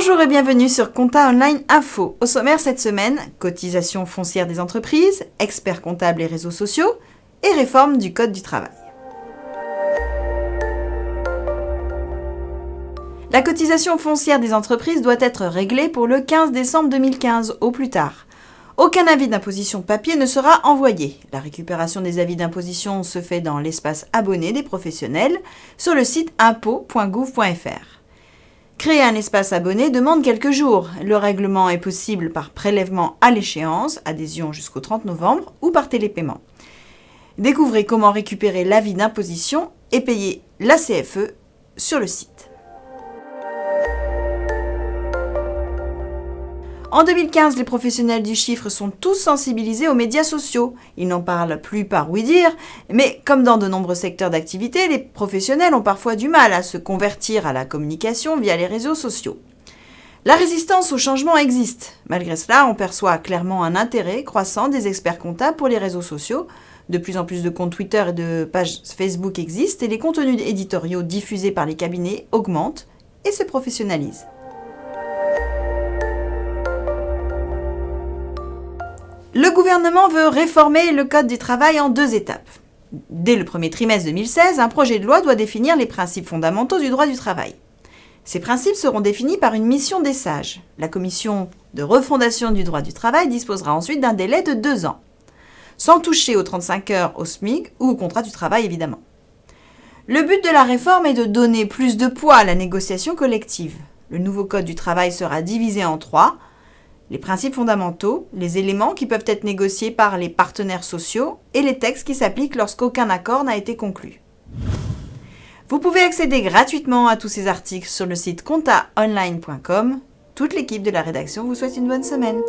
Bonjour et bienvenue sur Compta Online Info. Au sommaire cette semaine, cotisation foncière des entreprises, experts comptables et réseaux sociaux et réforme du Code du travail. La cotisation foncière des entreprises doit être réglée pour le 15 décembre 2015 au plus tard. Aucun avis d'imposition papier ne sera envoyé. La récupération des avis d'imposition se fait dans l'espace abonné des professionnels sur le site impôts.gouv.fr. Créer un espace abonné demande quelques jours. Le règlement est possible par prélèvement à l'échéance, adhésion jusqu'au 30 novembre, ou par télépaiement. Découvrez comment récupérer l'avis d'imposition et payer la CFE sur le site. En 2015, les professionnels du chiffre sont tous sensibilisés aux médias sociaux. Ils n'en parlent plus par ouï-dire, mais comme dans de nombreux secteurs d'activité, les professionnels ont parfois du mal à se convertir à la communication via les réseaux sociaux. La résistance au changement existe. Malgré cela, on perçoit clairement un intérêt croissant des experts comptables pour les réseaux sociaux. De plus en plus de comptes Twitter et de pages Facebook existent et les contenus éditoriaux diffusés par les cabinets augmentent et se professionnalisent. Le gouvernement veut réformer le Code du travail en 2 étapes. Dès le premier trimestre 2016, un projet de loi doit définir les principes fondamentaux du droit du travail. Ces principes seront définis par une mission des sages. La commission de refondation du droit du travail disposera ensuite d'un délai de 2 ans, sans toucher aux 35 heures au SMIC ou au contrat du travail évidemment. Le but de la réforme est de donner plus de poids à la négociation collective. Le nouveau Code du travail sera divisé en 3. Les principes fondamentaux, les éléments qui peuvent être négociés par les partenaires sociaux et les textes qui s'appliquent lorsqu'aucun accord n'a été conclu. Vous pouvez accéder gratuitement à tous ces articles sur le site comptaonline.com. Toute l'équipe de la rédaction vous souhaite une bonne semaine.